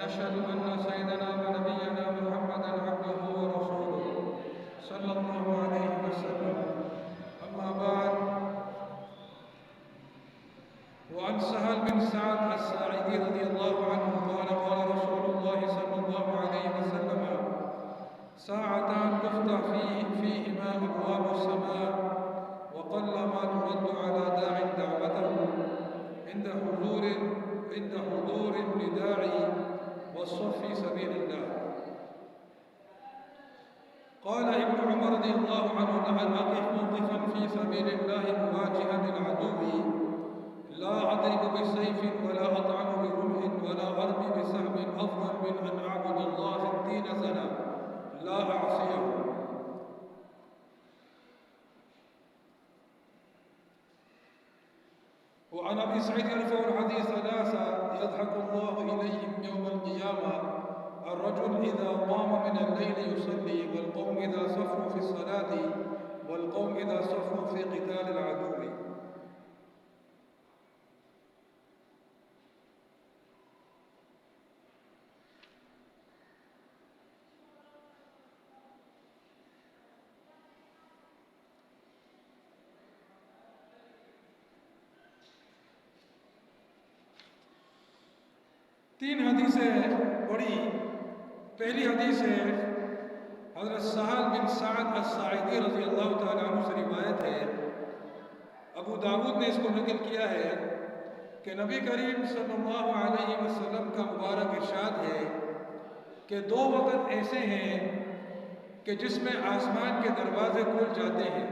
ونشهد أن سيدنا ونبينا محمدا عبده ورسوله صلى الله عليه وسلم. أما بعد، وعن سهل بن سعد الساعدي رضي الله عنه قال قال رسول الله صلى الله عليه وسلم: ساعتان تفتح فيهما أبواب السماء وقل ما ترد على داع دعوته عند حضور النداء والصف في سبيل الله. قال ابن عمر رضي الله عنه: لعن أقف موقفا في سبيل الله مواجها للعدو لا أضرب بسيف ولا أطعن برمح ولا أرمي بسهم أفضل من أن أعبد الله 60 سنة لا أعصيه. وعن أبي سعيد يرفع الحديث 3 يضحك الله إليهم يوم القيامة: الرجل إذا قام من الليل يصلي، والقوم إذا صفوا في الصلاة، والقوم إذا صفوا في قتال العدو. تین حدیثیں پڑھی. پہلی حدیث ہے حضرت سہل بن سعد الساعدی رضی اللہ تعالیٰ عنہ سے روایت ہے. ابو داود نے اس کو نقل کیا ہے کہ نبی کریم صلی اللہ علیہ وسلم کا مبارک ارشاد ہے کہ 2 وقت ایسے ہیں کہ جس میں آسمان کے دروازے کھل جاتے ہیں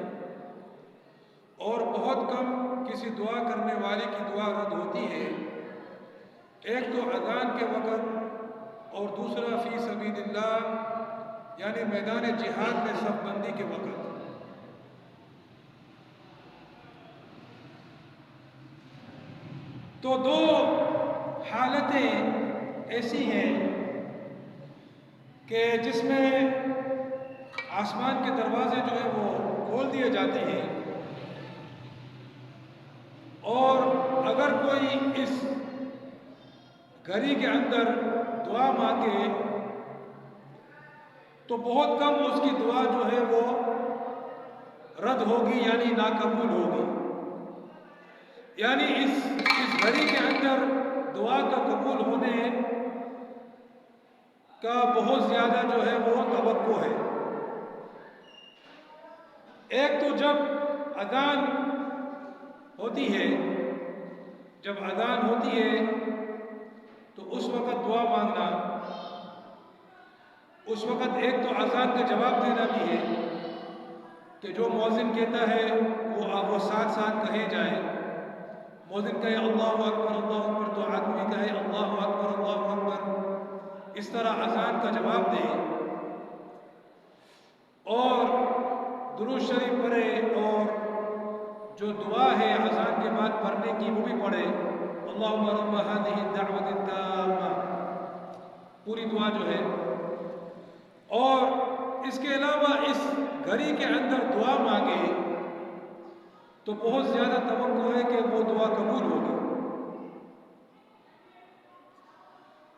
اور بہت کم کسی دعا کرنے والے کی دعا رد ہوتی ہے. ایک تو اذان کے وقت اور دوسرا فی سبیل اللہ یعنی میدان جہاد میں صف بندی کے وقت. تو 2 حالتیں ایسی ہیں کہ جس میں آسمان کے دروازے جو ہے وہ کھول دیے جاتے ہیں، اور اگر کوئی اس گھڑی کے اندر دعا مانگے تو بہت کم اس کی دعا جو ہے وہ رد ہوگی یعنی ناقبول ہوگی. یعنی اس گھڑی کے اندر دعا کا قبول ہونے کا بہت زیادہ جو ہے وہ توقع ہے. ایک تو جب اذان ہوتی ہے تو اس وقت دعا مانگنا، اس وقت ایک تو اذان کا جواب دینا بھی ہے کہ جو مؤذن کہتا ہے وہ ساتھ ساتھ کہے جائیں. مؤذن کہے اللہ اکبر تو آدمی کہے اللہ اکبر اللہ اکبر. اس طرح اذان کا جواب دے اور درود شریف پڑھے، اور جو دعا ہے اذان کے بعد پڑھنے کی وہ بھی پڑھے، اللہم رب هذه الدعوة التامة، پوری دعا جو ہے. اور اس کے علاوہ اس گھڑی کے اندر دعا مانگے تو بہت زیادہ توقع ہے کہ وہ دعا قبول ہوگی.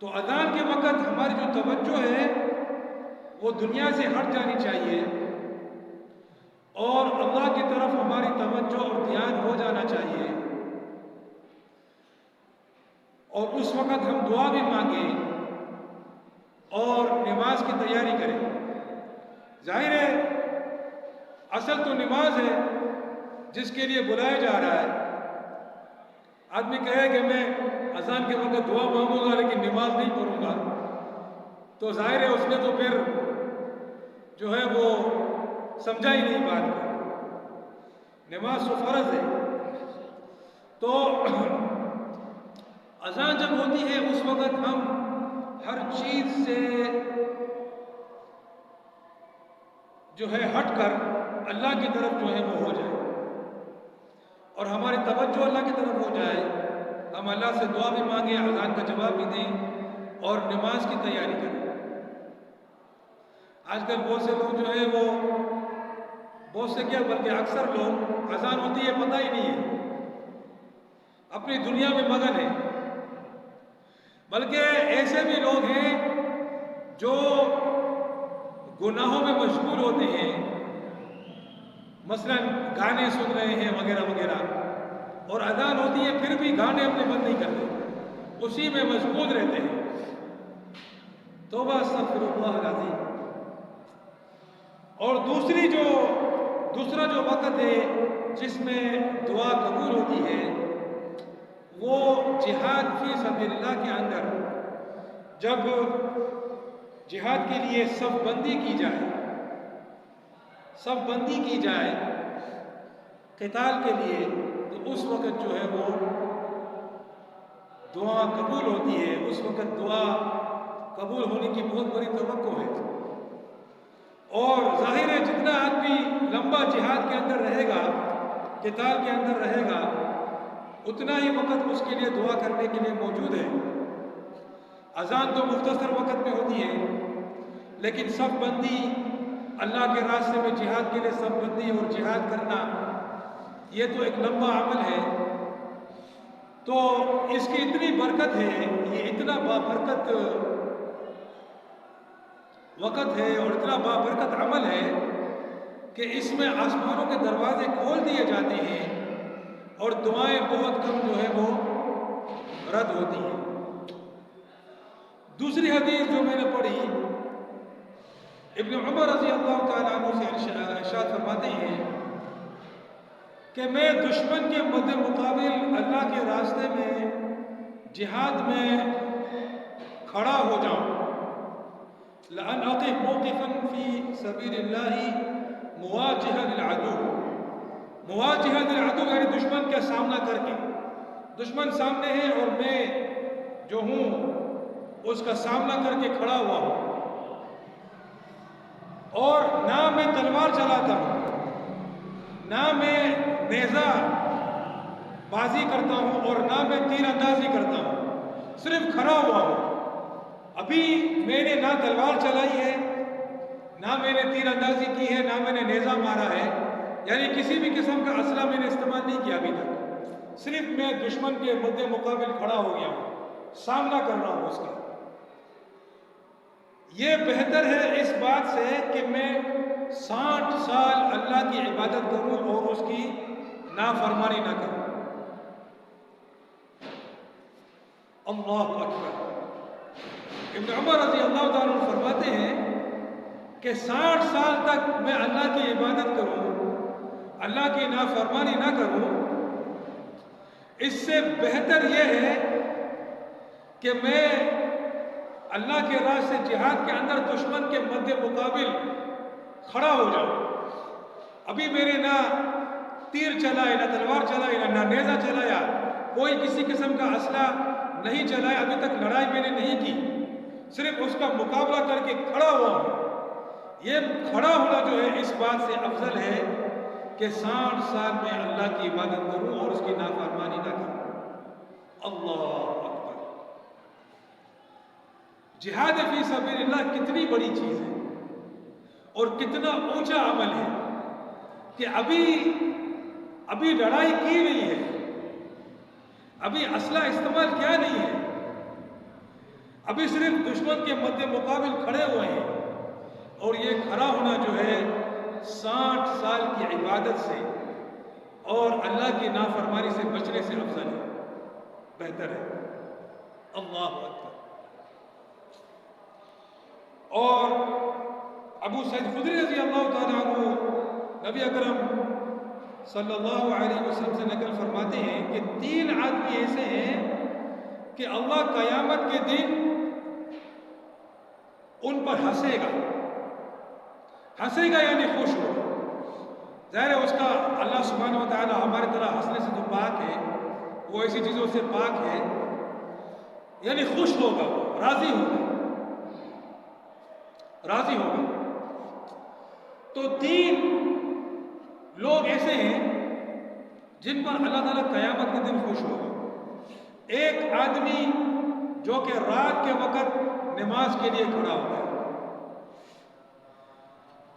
تو اذان کے وقت ہماری جو توجہ ہے وہ دنیا سے ہٹ جانی چاہیے اور اللہ کی طرف ہماری توجہ اور دھیان ہو جانا چاہیے، اور اس وقت ہم دعا بھی مانگیں اور نماز کی تیاری کریں. ظاہر ہے اصل تو نماز ہے جس کے لیے بلایا جا رہا ہے. آدمی کہے کہ میں اذان کے وقت دعا مانگوں گا لیکن نماز نہیں پڑھوں گا، تو ظاہر ہے اس نے تو پھر جو ہے وہ سمجھا ہی نہیں بات کو. نماز تو فرض ہے. تو اذان جب ہوتی ہے اس وقت ہم ہر چیز سے جو ہے ہٹ کر اللہ کی طرف جو ہے وہ ہو جائے اور ہماری توجہ اللہ کی طرف ہو جائے. ہم اللہ سے دعا بھی مانگیں، اذان کا جواب بھی دیں اور نماز کی تیاری کریں. آج کل بہت سے لوگ جو ہے وہ بہت سے کیا بلکہ اکثر لوگ اذان ہوتی ہے پتہ ہی نہیں ہے، اپنی دنیا میں مگن ہے. بلکہ ایسے بھی لوگ ہیں جو گناہوں میں مشغول ہوتے ہیں، مثلا گانے سن رہے ہیں وغیرہ وغیرہ، اور اذان ہوتی ہے پھر بھی گانے اپنے بند نہیں کرتے، اسی میں مشغول رہتے ہیں۔ توبہ استغفر اللہ العظیم۔ اور دوسرا جو وقت ہے جس میں دعا قبول ہوتی ہے، وہ جہاد فی سبیل اللہ کے اندر جب جہاد کے لیے صف بندی کی جائے قتال کے لیے، تو اس وقت جو ہے وہ دعا قبول ہوتی ہے، اس وقت دعا قبول ہونے کی بہت بڑی توقع ہے۔ اور ظاہر ہے جتنا آدمی لمبا جہاد کے اندر رہے گا، قتال کے اندر رہے گا، اتنا ہی وقت اس کے لیے دعا کرنے کے لیے موجود ہے۔ اذان تو مختصر وقت میں ہوتی ہے، لیکن صف بندی، اللہ کے راستے میں جہاد کے لیے صف بندی اور جہاد کرنا، یہ تو ایک لمبا عمل ہے۔ تو اس کی اتنی برکت ہے، یہ اتنا بابرکت وقت ہے اور اتنا بابرکت عمل ہے کہ اس میں آسمانوں کے دروازے کھول دیے جاتے ہیں اور دعائیں بہت کم جو ہے وہ رد ہوتی ہیں۔ دوسری حدیث جو میں نے پڑھی، ابن عمر رضی اللہ تعالیٰ عنہ سے ارشاد فرماتے ہیں کہ میں دشمن کے مد مقابل اللہ کے راستے میں جہاد میں کھڑا ہو جاؤں، لأن أقف موقفا في سبيل الله مواجها للعدو، مواجهة للعدو یعنی دشمن کا سامنا کر کے، دشمن سامنے ہے اور میں جو ہوں اس کا سامنا کر کے کھڑا ہوا ہوں، اور نہ میں تلوار چلاتا ہوں، نہ میں نیزہ بازی کرتا ہوں، اور نہ میں تیر اندازی کرتا ہوں، صرف کھڑا ہوا ہوں۔ ابھی میں نے نہ تلوار چلائی ہے، نہ میں نے تیر اندازی کی ہے، نہ میں نے نیزہ مارا ہے، یعنی کسی بھی قسم کا اسلحہ میں نے استعمال نہیں کیا ابھی تک، صرف میں دشمن کے مد مقابل کھڑا ہو گیا ہوں، سامنا کر رہا ہوں اس کا۔ یہ بہتر ہے اس بات سے کہ میں 60 سال اللہ کی عبادت کروں اور اس کی نافرمانی نہ کروں۔ اللہ اکبر۔ ابن عمر رضی اللہ تعالیٰ عنہ فرماتے ہیں کہ 60 سال تک میں اللہ کی عبادت کروں، اللہ کی نافرمانی نہ کروں، اس سے بہتر یہ ہے کہ میں اللہ کے راہ سے جہاد کے اندر دشمن کے مد مقابل کھڑا ہو جاؤں۔ ابھی میں نے نہ تیر چلائے، نہ تلوار چلائی، نہ نیزہ چلایا، کوئی کسی قسم کا اسلحہ نہیں چلایا، ابھی تک لڑائی میں نے نہیں کی، صرف اس کا مقابلہ کر کے کھڑا ہوا ہوں۔ یہ کھڑا ہونا جو ہے اس بات سے افضل ہے کہ 60 سال میں اللہ کی عبادت کروں اور اس کی نافرمانی نہ کروں۔ اللہ اکبر۔ جہاد فی سبیل اللہ کتنی بڑی چیز ہے اور کتنا اونچا عمل ہے کہ ابھی لڑائی کی نہیں ہے، ابھی اسلحہ استعمال کیا نہیں ہے، ابھی صرف دشمن کے مد مقابل کھڑے ہوئے ہیں، اور یہ کھڑا ہونا جو ہے 60 سال کی عبادت سے اور اللہ کی نافرمانی سے بچنے سے افضل ہے، بہتر ہے۔ اللہ اکبر۔ اور ابو سعید خدری رضی اللہ تعالیٰ عنہ نبی اکرم صلی اللہ علیہ وسلم سے نقل فرماتے ہیں کہ 3 آدمی ایسے ہیں کہ اللہ قیامت کے دن ان پر ہنسے گا یعنی خوش ہوگا۔ ظاہر ہے اس کا اللہ سبحانہ و تعالی ہمارے طرح ہنسنے سے تو پاک ہے، وہ ایسی چیزوں سے پاک ہے، یعنی خوش ہوگا، راضی ہوگا۔ تو 3 لوگ ایسے ہیں جن پر اللہ تعالیٰ قیامت کے دن خوش ہوگا۔ ایک آدمی جو کہ رات کے وقت نماز کے لیے کھڑا ہوگا،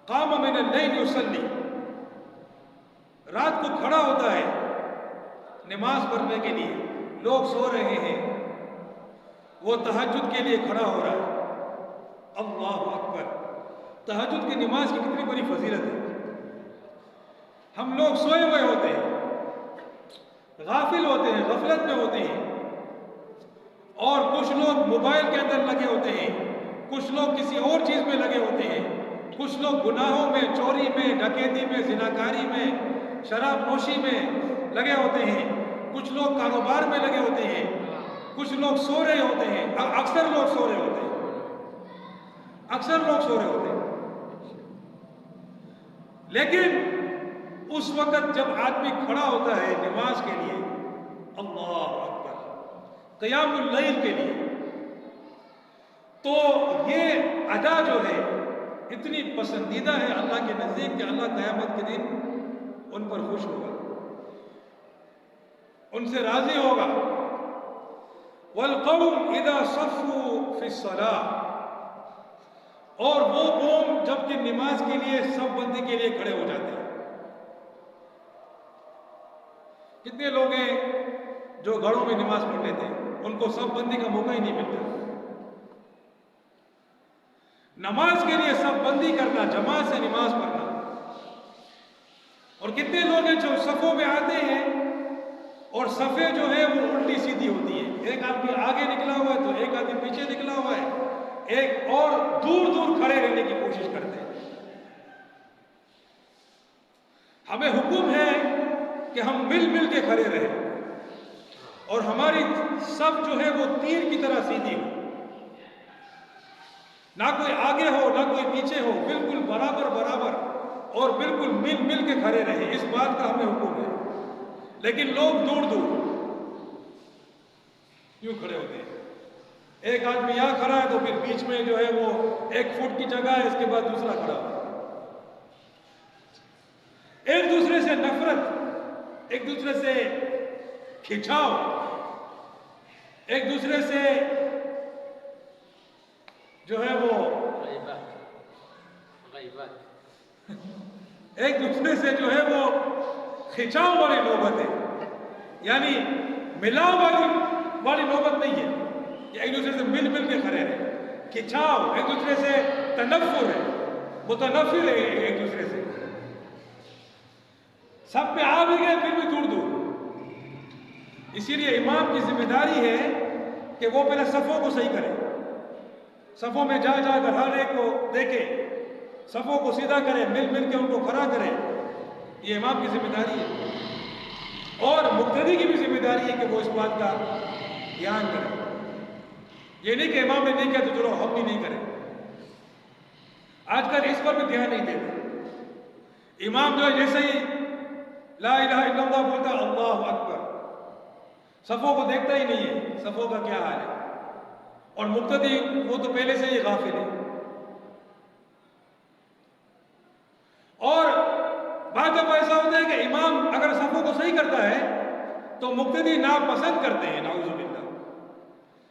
قام من اللیل یصلی، رات کو کھڑا ہوتا ہے نماز پڑھنے کے لیے، لوگ سو رہے ہیں، وہ تہجد کے لیے کھڑا ہو رہا ہے. اللہ اکبر. تہجد کی نماز کی کتنی بڑی فضیلت ہے. ہم لوگ سوئے ہوئے ہوتے ہیں, غافل ہوتے ہیں, غفلت میں ہوتے ہیں, اور کچھ لوگ موبائل کے اندر لگے ہوتے ہیں, کچھ لوگ کسی اور چیز میں لگے ہوتے ہیں, کچھ لوگ گناہوں میں, چوری میں, ڈکیتی میں, زناکاری میں, شراب نوشی میں لگے ہوتے ہیں, کچھ لوگ کاروبار میں لگے ہوتے ہیں, کچھ لوگ سو رہے ہوتے ہیں. اکثر لوگ سو رہے ہوتے ہیں, اکثر لوگ سو رہے ہوتے ہیں. لیکن اس وقت جب آدمی کھڑا ہوتا ہے نماز کے لیے, اللہ اکبر, قیام اللیل کے لیے, تو یہ ادا جو ہے اتنی پسندیدہ ہے اللہ کے نزدیک کہ اللہ قیامت کے دن ان پر خوش ہوگا, ان سے راضی ہوگا. وَالْقَوْمُ إِذَا صَفُّوا فِي الصَّلَاةِ, اور وہ قوم جب کہ نماز کے لیے صف بندی کے لیے کھڑے ہو جاتے ہیں. کتنے لوگ ہیں جو گھروں میں نماز پڑھ لیتے ہیں, ان کو صف بندی کا موقع ہی نہیں ملتا. نماز کے لیے صف بندی کرنا, جماعت سے نماز پڑھنا. اور کتنے لوگ ہیں جو صفوں میں آتے ہیں اور صفیں جو ہے وہ الٹی سیدھی ہوتی ہے, ایک آدمی آگے نکلا ہوا ہے تو ایک آدمی پیچھے نکلا ہوا ہے, ایک اور دور دور کھڑے رہنے کی کوشش کرتے ہیں. ہمیں حکم ہے کہ ہم مل مل کے کھڑے رہیں اور ہماری صف جو ہے وہ تیر کی طرح سیدھی ہو, نہ کوئی آگے ہو نہ کوئی پیچھے ہو, بالکل برابر برابر اور بالکل مل مل کے کھڑے رہیں. اس بات کا ہمیں حکم ہے. لیکن لوگ دور دور کیوں کھڑے ہوتے ہیں؟ ایک آدمی یہاں کھڑا ہے تو پھر بیچ میں جو ہے وہ 1 فٹ کی جگہ ہے, اس کے بعد دوسرا کھڑا ہو. ایک دوسرے سے نفرت, ایک دوسرے سے کھنچاؤ, ایک دوسرے سے جو ہے وہ ایک دوسرے سے جو ہے وہ کھنچاؤ والی نوبت ہے, یعنی ملاؤ والی نوبت نہیں ہے کہ ایک دوسرے سے مل مل کے کھڑے رہے. کھنچاؤ, ایک دوسرے سے تنفر ہے, متنفر ہے ایک دوسرے سے. سب پہ آ بھی گئے پھر بھی دور دور. اسی لیے امام کی ذمہ داری ہے کہ وہ پہلے صفوں کو صحیح کرے, صفوں میں جا جا کر ہر ایک کو دیکھے, صفوں کو سیدھا کرے, مل مل کے ان کو کھڑا کرے. یہ امام کی ذمہ داری ہے. اور مقتدی کی بھی ذمہ داری ہے کہ وہ اس بات کا دھیان کرے. یہ نہیں کہ امام نے نہیں کیا تو چلو ہم بھی نہیں کریں. آج کل اس پر بھی دھیان نہیں دیتے. امام جو ہے جیسے ہی لا الہ الا اللہ بولتا اللہ اکبر, صفوں کو دیکھتا ہی نہیں ہے صفوں کا کیا حال ہے. اور مقتدی وہ تو پہلے سے ہی غافل ہے. اور بعض دفعہ ایسا ہوتا ہے کہ امام اگر صفوں کو صحیح کرتا ہے تو مقتدی ناپسند کرتے ہیں, نعوذ باللہ,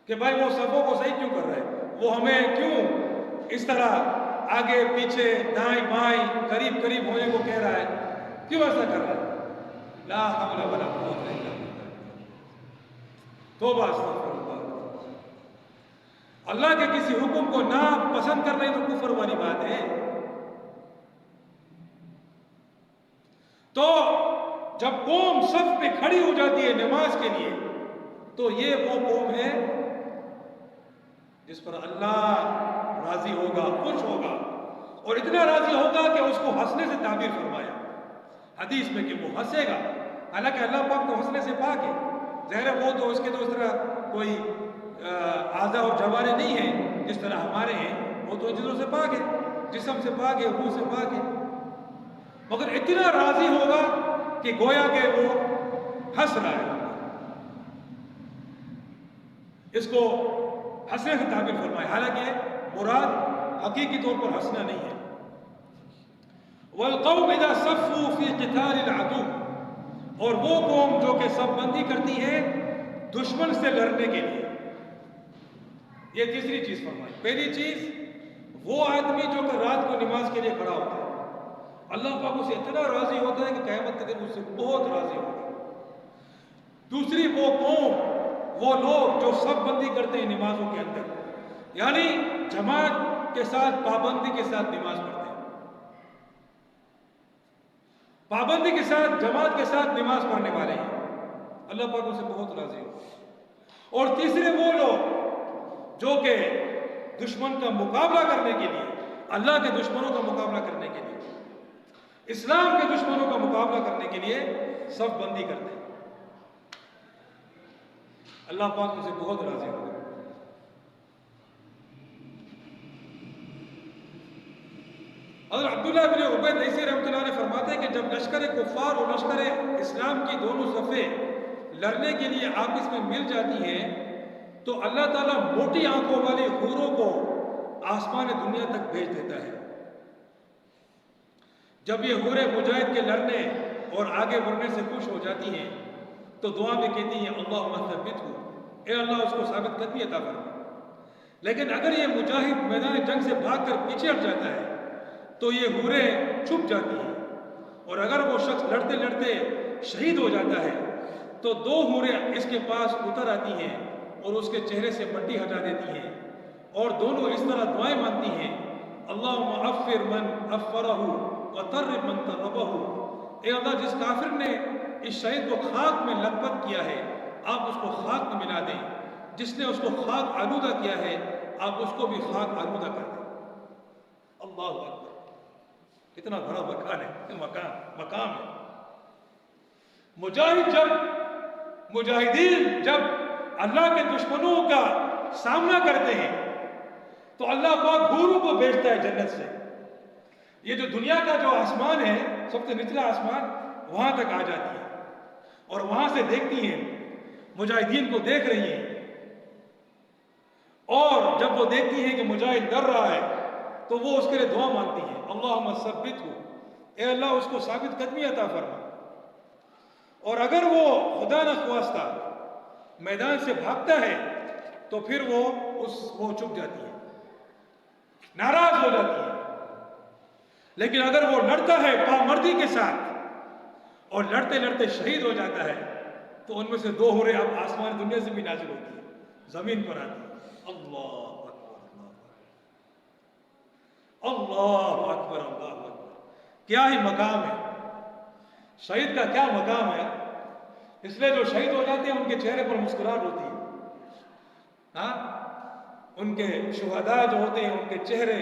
کہ بھائی وہ صفوں کو صحیح کیوں کر رہا ہے, وہ ہمیں کیوں اس طرح آگے پیچھے دائیں بائیں قریب قریب ہونے کو کہہ رہا ہے, کیوں ایسا کر رہا ہے. لا حول ولا قوت الا باللہ. توبہ استغفر اللہ. اللہ کے کسی حکم کو ناپسند کرنا ہی تو کفر والی بات ہے. تو جب قوم صف پہ کھڑی ہو جاتی ہے نماز کے لیے تو یہ وہ قوم ہے جس پر اللہ راضی ہوگا, خوش ہوگا, اور اتنا راضی ہوگا کہ اس کو ہنسنے سے تعبیر فرمایا حدیث میں کہ وہ ہنسے گا. حالانکہ اللہ پاک تو ہنسنے سے پاک ہے, ظاہر ہے وہ تو اس کے تو اس طرح کوئی اعضاء اور جوارے نہیں ہیں جس طرح ہمارے ہیں, وہ تو چیزوں سے پاک ہے, جسم سے پاک ہے, روح سے پاک ہے, مگر اتنا راضی ہوگا کہ گویا کہ وہ ہنس رہا ہے. اس کو ہنسنے سے تعبیر فرمائے, حالانکہ مراد حقیقی طور پر ہنسنا نہیں ہے. وَالْقَوْمِ إِذَا صَفُّوا فِي قِتَالِ الْعَدُوِّ, اور وہ قوم جو کہ صف بندی کرتی ہے دشمن سے لڑنے کے لیے. یہ تیسری چیز فرمائی. پہلی چیز وہ آدمی جو کہ رات کو نماز کے لیے کھڑا ہوتا ہے, اللہ پاک اسے اتنا راضی ہوتا ہے کہ قیامت کے دن اس سے بہت راضی ہوتا ہے. دوسری وہ قوم وہ لوگ جو سب بندی کرتے ہیں نمازوں کے اندر، یعنی جماعت کے ساتھ پابندی کے ساتھ نماز پڑھتے ہیں، پابندی کے ساتھ جماعت کے ساتھ نماز پڑھنے والے ہیں، اللہ پاک ان سے بہت راضی ہو۔ اور تیسرے وہ لوگ جو کہ دشمن کا مقابلہ کرنے کے لیے، اللہ کے دشمنوں کا مقابلہ کرنے کے لیے، اسلام کے دشمنوں کا مقابلہ کرنے کے لیے صف بندی کرتے ہیں، اللہ پاک ان سے بہت راضی ہو۔ حضرت عبداللہ بن عبید لیثی رحمۃ اللہ علیہ فرماتے ہیں کہ جب لشکر کفار اور لشکر اسلام کی دونوں صفیں لڑنے کے لیے آپس میں مل جاتی ہیں تو اللہ تعالیٰ موٹی آنکھوں والی حوروں کو آسمان دنیا تک بھیج دیتا ہے۔ جب یہ حوریں مجاہد کے لڑنے اور آگے بڑھنے سے خوش ہو جاتی ہیں تو دعا میں کہتی ہیں اللہم ثبتہ، اے اللہ اس کو ثابت قدمی عطا فرما۔ لیکن اگر یہ مجاہد میدان جنگ سے بھاگ کر پیچھے ہٹ جاتا ہے تو یہ حوریں چھپ جاتی ہیں، اور اگر وہ شخص لڑتے لڑتے شہید ہو جاتا ہے تو دو حوریں اس کے پاس اتر آتی ہیں اور اس کے چہرے سے مٹی ہٹا دیتی ہیں، اور دونوں اس طرح دعائیں مانگتی ہیں اللہم افر من افرہ وطرب من طربہ، اے اللہ جس کافر نے اس شہید کو خاک میں لطپت کیا ہے آپ اس کو خاک میں ملا دیں، جس نے اس کو خاک آلودہ کیا ہے آپ اس کو بھی خاک آلودہ کر دیں۔ اللہ اکبر، کتنا بڑا مکان ہے، مقام ہے۔ مجاہدین جب اللہ کے دشمنوں کا سامنا کرتے ہیں تو اللہ پاک حوروں کو بھیجتا ہے جنت سے۔ یہ جو دنیا کا جو آسمان ہے، سب سے نچلا آسمان، وہاں تک آ جاتی ہے اور وہاں سے دیکھتی ہیں، مجاہدین کو دیکھ رہی ہیں، اور جب وہ دیکھتی ہیں کہ مجاہد ڈر رہا ہے تو وہ اس کے لیے دعا مانگتی ہیں اللہم ثبتہ، اے اللہ اس کو ثابت قدمی عطا فرما۔ اور اگر وہ خدا نخواستہ میدان سے بھاگتا ہے تو پھر وہ چپ جاتی ہے، ناراض ہو جاتی ہے۔ لیکن اگر وہ لڑتا ہے پامردی کے ساتھ اور لڑتے لڑتے شہید ہو جاتا ہے تو ان میں سے دو حوریں اب آسمان دنیا سے بھی نازل ہوتی ہیں، زمین پر آتی ہیں۔ اللہ اکبر، اللہ اکبر، اللہ اکبر، کیا ہی مقام ہے، شہید کا کیا مقام ہے۔ اس لیے جو شہید ہو جاتے ہیں ان کے چہرے پر مسکراہٹ ہوتی ہے، ہاں، ان کے شہداء جو ہوتے ہیں ان کے چہرے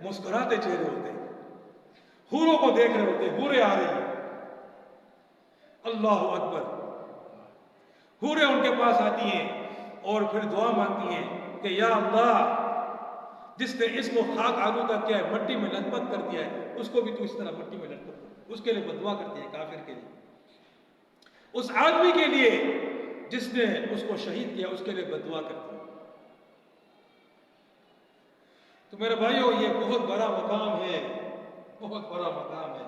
مسکراتے چہرے ہوتے ہیں، حوروں کو دیکھ رہے ہوتے ہیں، حوریں آ رہی ہیں، اللہ اکبر، حوریں ان کے پاس آتی ہیں اور پھر دعا مانگتی ہیں کہ یا اللہ جس نے اس کو خاک آلودہ کیا ہے، مٹی میں لطپت کر دیا ہے، اس کو بھی تو اس طرح مٹی میں لطپت کر، اس کے لیے بدعا کرتی ہے، کافر کے لیے، اس آدمی کے لیے جس نے اس کو شہید کیا اس کے لیے بدعا کرتی ہے۔ تو میرے بھائیو یہ بہت بڑا مقام ہے، بہت بڑا مقام ہے،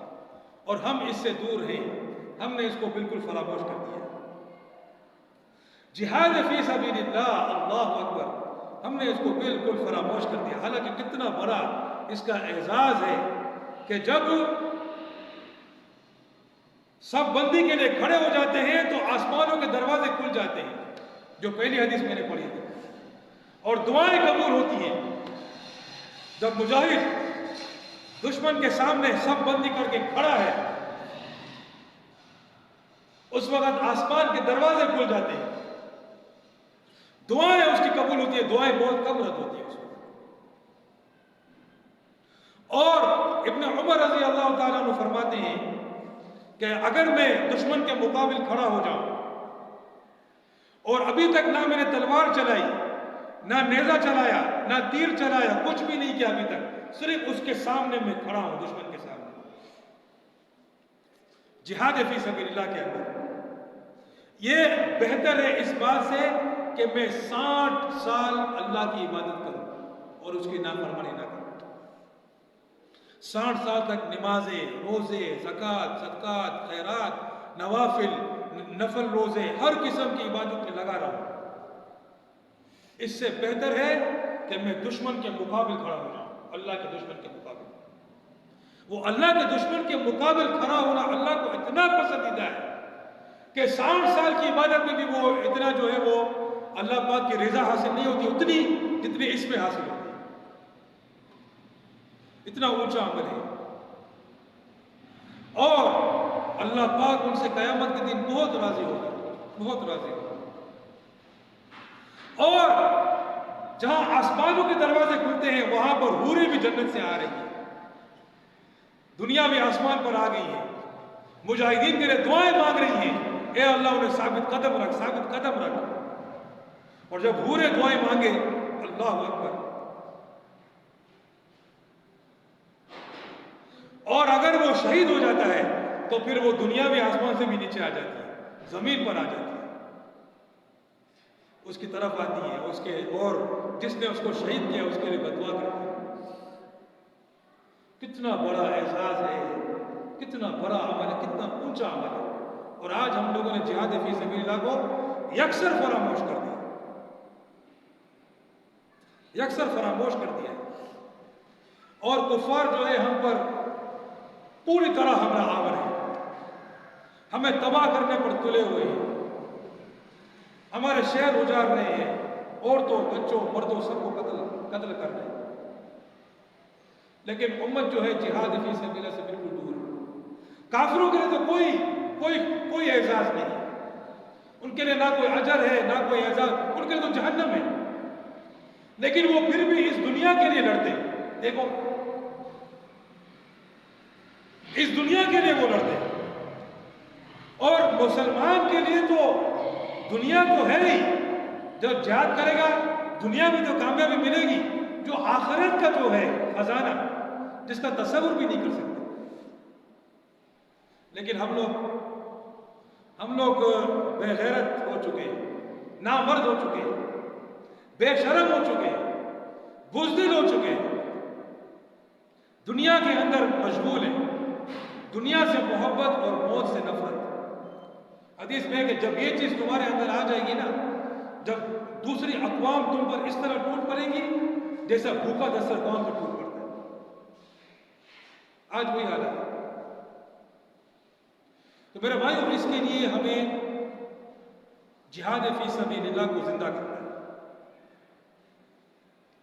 اور ہم اس سے دور ہیں، ہم نے اس کو بالکل فراموش کر دیا۔ جہاد فی سبیل اللہ، اللہ اکبر، ہم نے اس کو بالکل فراموش کر دیا، حالانکہ کتنا بڑا اس کا اعزاز ہے کہ جب سب بندی کے لیے کھڑے ہو جاتے ہیں تو آسمانوں کے دروازے کھل جاتے ہیں، جو پہلی حدیث میں نے پڑھی تھی، اور دعائیں قبول ہوتی ہیں۔ جب مجاہد دشمن کے سامنے سب بندی کر کے کھڑا ہے اس وقت آسمان کے دروازے کھل جاتے ہیں، دعائیں اس کی قبول ہوتی ہیں، دعائیں بہت کم رد ہوتی ہیں اس وقت۔ اور ابن عمر رضی اللہ تعالیٰ عنہ فرماتے ہیں کہ اگر میں دشمن کے مقابل کھڑا ہو جاؤں اور ابھی تک نہ میں نے تلوار چلائی، نہ نیزہ چلایا، نہ تیر چلایا، کچھ بھی نہیں کیا ابھی تک، صرف اس کے سامنے میں کھڑا ہوں، دشمن کے سامنے، جہاد فی سبیل اللہ کے اندر، یہ بہتر ہے اس بات سے کہ میں 60 سال اللہ کی عبادت کروں اور اس کی نافرمانی نہ کروں، 60 سال تک نمازیں، روزے، زکوٰۃ، صدقات، خیرات، نوافل، نفل روزے، ہر قسم کی عبادت میں لگا رہوں، اس سے بہتر ہے کہ میں دشمن کے مقابل کھڑا ہو جاؤں، اللہ کے دشمن کے مقابل۔ وہ اللہ کے دشمن کے مقابل کھڑا ہونا اللہ کو اتنا پسندیدہ ہے کہ 60 سال کی عبادت میں بھی وہ اتنا جو ہے وہ اللہ پاک کی رضا حاصل نہیں ہوتی اتنی جتنی اس میں حاصل ہوتی ہے. اتنا اونچا عمل ہے. اور اللہ پاک ان سے قیامت کے دن بہت راضی ہوگا, بہت راضی ہوگا. اور جہاں آسمانوں کے دروازے کھلتے ہیں وہاں پر حوریں بھی جنت سے آ رہی ہیں. دنیا بھی آسمان پر آ گئی ہے, مجاہدین کے لیے دعائیں مانگ رہی ہیں, اے اللہ انہیں ثابت قدم رکھ, ثابت قدم رکھ. اور جب حوریں دعائیں مانگے, اللہ اکبر. اور اگر وہ شہید ہو جاتا ہے تو پھر وہ دنیا بھی آسمان سے بھی نیچے آ جاتی ہے, زمین پر آ جاتی ہے, اس کی طرف آتی ہے, اس کے اور جس نے اس کو شہید کیا اس کے لیے بددعا کرتی ہے. کتنا بڑا اعزاز ہے, کتنا بڑا عمل ہے, کتنا اونچا عمل ہے. اور آج ہم لوگوں نے جہاد فی سبیل اللہ کو یکسر فراموش کر دیا, یکسر فراموش کر دیا. اور کفار جو ہے ہم پر پوری طرح حملہ آور ہے, ہمیں تباہ کرنے پر تلے ہوئے ہیں, ہمارے شہر اجاڑ رہے ہیں, عورتوں بچوں مردوں سب کو قتل کر رہے ہیں. لیکن امت جو ہے جہاد فی سبیل اللہ سے بالکل دور ہے. کافروں کے لیے تو کوئی اعزاز نہیں, ان کے لیے نہ کوئی اجر ہے نہ کوئی اعزاز, ان کے لیے تو جہنم ہے. لیکن وہ پھر بھی اس دنیا کے لیے لڑتے ہیں. دیکھو اس دنیا کے لیے وہ لڑتے ہیں. اور مسلمان کے لیے تو دنیا تو ہے ہی, جو جہاد کرے گا دنیا میں تو کامیابی ملے گی, جو آخرت کا جو ہے خزانہ جس کا تصور بھی نہیں کر سکتے. لیکن ہم لوگ بے غیرت ہو چکے ہیں, نامرد ہو چکے ہیں, بے شرم ہو چکے ہیں, بزدل ہو چکے ہیں, دنیا کے اندر مشغول ہیں, دنیا سے محبت اور موت سے نفرت. حدیث میں ہے کہ جب یہ چیز تمہارے اندر آ جائے گی نا, جب دوسری اقوام تم پر اس طرح ٹوٹ پڑیں گی جیسا بھوکا دسترخوان پر ٹوٹ پڑتا ہے. آج وہی حالت ہے. تو میرے بھائیو, اس کے لیے ہمیں جہاد فی سبیل اللہ کو زندہ کرنا ہے.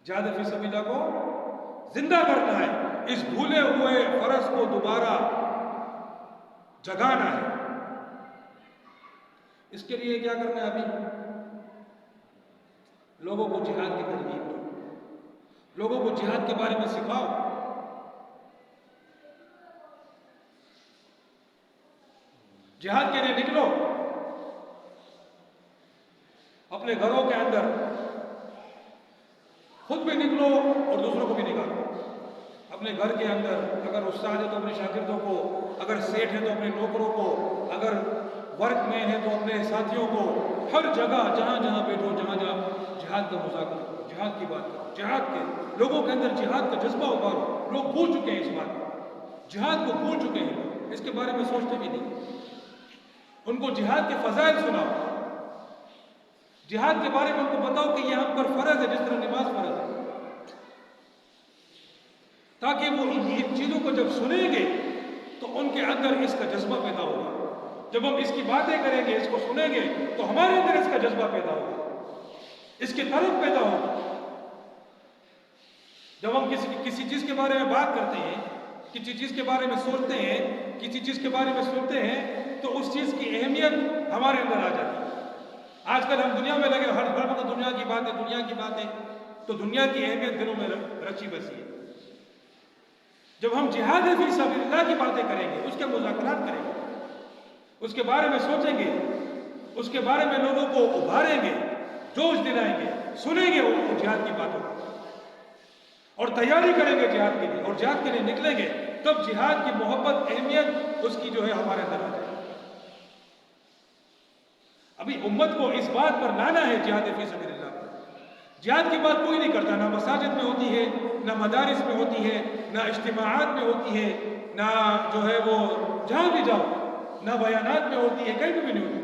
جہاد فی سبیل اللہ کو زندہ کرنا ہے. اس بھولے ہوئے فرض کو دوبارہ جگانا ہے. اس کے لیے کیا کرنا ہے؟ ابھی لوگوں کو جہاد کی ترغیب دو, لوگوں کو جہاد کے بارے میں سکھاؤ. جہاد کے لیے نکلو, اپنے گھروں کے اندر خود بھی نکلو اور دوسروں کو بھی نکالو. اپنے گھر کے اندر اگر استاد ہے تو اپنے شاگردوں کو, اگر سیٹھ ہے تو اپنے نوکروں کو, اگر ورک میں ہے تو اپنے ساتھیوں کو, ہر جگہ جہاں جہاں بیٹھو, جہاں جہاں جہاد کا مذاکرہ کرو, جہاد کی بات کرو, جہاد کے لوگوں کے اندر جہاد کا جذبہ ابھارو. لوگ بھول چکے ہیں اس بات کو, جہاد کو بھول چکے ہیں, اس کے بارے میں سوچتے بھی نہیں. ان کو جہاد کے فضائل سناؤ, جہاد کے بارے میں ان کو بتاؤ کہ یہ ہم پر فرض ہے جس طرح نماز فرض ہے, تاکہ وہ ان چیزوں کو جب سنیں گے تو ان کے اندر اس کا جذبہ پیدا ہوگا. جب ہم اس کی باتیں کریں گے, اس کو سنیں گے, تو ہمارے اندر اس کا جذبہ پیدا ہوگا, اس کی طرف پیدا ہوگا. جب ہم کسی چیز کے بارے میں بات کرتے ہیں, کسی چیز کے بارے میں سوچتے ہیں, کسی چیز کے بارے میں سنتے ہیں, تو اس چیز کی اہمیت ہمارے اندر آ جاتی ہے. آج کل ہم دنیا میں لگے, ہر وقت دنیا کی باتیں, دنیا کی باتیں, تو دنیا کی اہمیت دلوں میں رچی بسی ہے. جب ہم جہاد فی سبیل اللہ کی باتیں کریں گے, اس کے مذاکرات کریں گے, اس کے بارے میں سوچیں گے, اس کے بارے میں لوگوں کو ابھاریں گے, جوش دلائیں گے, سنیں گے وہ جہاد کی باتوں کو, اور تیاری کریں گے جہاد کے لیے, اور جہاد کے لیے نکلیں گے, تب جہاد کی محبت, اہمیت اس کی جو ہے ہمارے اندر آ جائے گی. ابھی امت کو اس بات پر لانا ہے جہاد فی سبیل اللہ. جہاد کی بات کوئی نہیں کرتا, نہ مساجد میں ہوتی ہے, نہ مدارس میں ہوتی ہے, نہ اجتماعات میں ہوتی ہے, نہ جو ہے وہ جہاں بھی جاؤ, نہ بیانات میں ہوتی ہے, کہیں بھی نہیں ہوتی.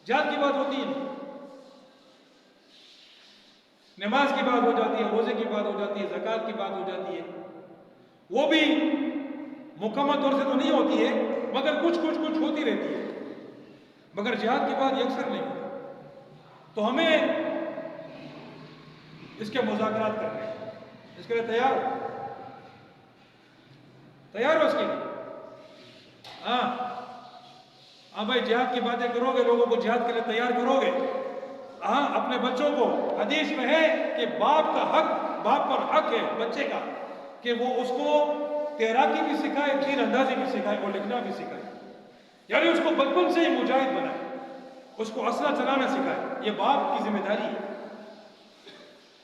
جہاد کی بات ہوتی ہے نہیں. نماز کی بات ہو جاتی ہے, روزے کی بات ہو جاتی ہے, زکوٰۃ کی بات ہو جاتی ہے, وہ بھی مکمل طور سے تو نہیں ہوتی ہے, مگر کچھ ہوتی رہتی ہے. مگر جہاد کی بات اکثر نہیں ہوتی. تو ہمیں اس کے مذاکرات کرنے ہیں. اس کے لیے تیار ہو اس کے لیے؟ ہاں بھائی، جہاد کی باتیں کرو گے، لوگوں کو جہاد کے لیے تیار کرو گے. اپنے بچوں کو، حدیث میں ہے کہ باپ پر حق ہے بچے کا کہ وہ اس کو تیراکی بھی سکھائے، تیر اندازی بھی سکھائے اور لکھنا بھی سکھائے. یعنی اس کو بچپن سے ہی مجاہد بنائے، اس کو اسلحہ چلانا سکھائے. یہ باپ کی ذمہ داری ہے.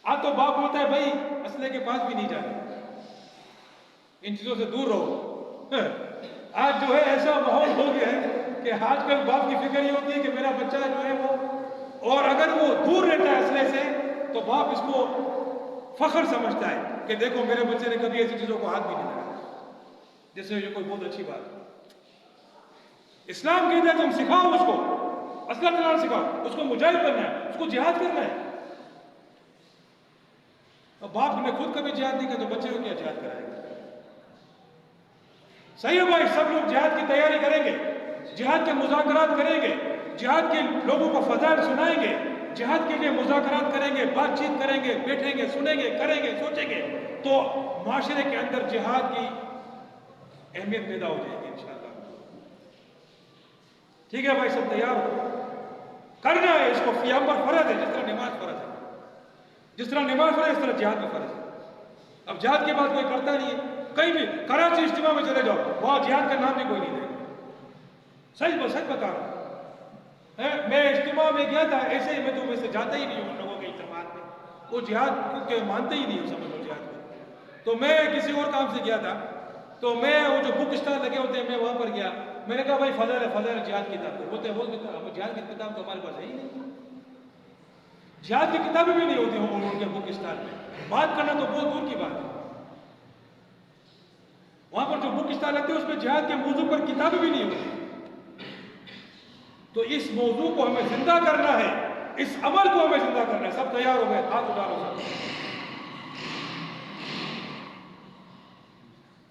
آج تو باپ بولتا ہے بھائی اسلحے کے پاس بھی نہیں جانا، ان چیزوں سے دور رہو. آج جو ہے ایسا ماحول ہو گیا ہے کہ آج کل باپ کی فکر یہ ہوتی ہے کہ میرا بچہ جو ہے وہ، اور اگر وہ دور رہتا ہے اسلحے سے تو باپ اس کو فخر سمجھتا ہے کہ دیکھو میرے بچے نے کبھی ایسی چیزوں کو ہاتھ بھی نہیں لگایا، جیسے یہ کوئی بہت اچھی بات ہے. اسلام کہتا ہے تم سکھاؤ اس کو اسلحہ چلانا، سکھاؤ اس کو مجاہد کرنا ہے، اس کو جہاد کرنا ہے. اور باپ نے خود کبھی جہاد نہیں کیا تو بچے کو کیا جہاد کرائے گا؟ صحیح ہے بھائی، سب لوگ جہاد کی تیاری کریں گے، جہاد کے مذاکرات کریں گے، جہاد کے لوگوں کو فضائل سنائیں گے، جہاد کے لیے مذاکرات کریں گے، بات چیت کریں گے، بیٹھیں گے، سنیں گے، کریں گے، سوچیں گے، تو معاشرے کے اندر جہاد کی اہمیت پیدا ہو جائے گی انشاءاللہ. ٹھیک ہے بھائی، سب تیار ہو؟ کرنا ہے اس کو. ہم پر فرض ہے، جس طرح نماز فرض ہے، جس طرح نماز فرض ہے اس طرح جہاد بھی فرض ہے. اب جہاد کے بعد کوئی کرتا نہیں ہے. کہیں بھی کراچی اجتماع میں چلے جاؤ، وہاں جہاد کا نام بھی کوئی نہیں دے گا. سچ بتا رہا ہوں. میں اجتماع میں گیا تھا، ایسے ہی میں تو ویسے جاتا ہی نہیں ہوں لوگوں کے اجتماعات میں، وہ جہاد کے مانتے ہی نہیں ہوں، سمجھ لو جہاد کو. تو میں کسی اور کام سے گیا تھا، تو میں وہ جو بک اسٹال لگے ہوتے ہیں میں وہاں پر گیا. میں نے کہا بھائی فضائل جہاد کی کتاب بولتے ہیں، جہاد کی کتاب تو ہمارے پاس ہے ہی نہیں. جہاد کی کتابیں بھی نہیں ہوتی ہوں ان کے بک اسٹال میں. بات کرنا تو بہت دور کی بات ہے. وہاں پر جو بک اسٹال لگتے ہیں اس میں جہاد کے موضوع پر کتابیں بھی نہیں ہوتی. تو اس موضوع کو ہمیں زندہ کرنا ہے، اس عمل کو ہمیں زندہ کرنا ہے. سب تیار ہو گئے؟ ہاتھ اٹھا لو سب.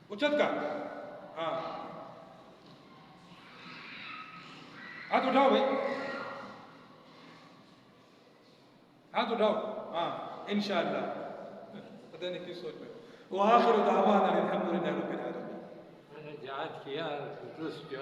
اچت کا ہاں ہاتھ اٹھاؤ بھائی، ہاتھ اٹھاؤ. ہاں انشاءاللہ. پتہ نہیں کس سوچ میں. وآخر دعوانا الحمدللہ رب العالمین. میں نے جہاد کیا درست جو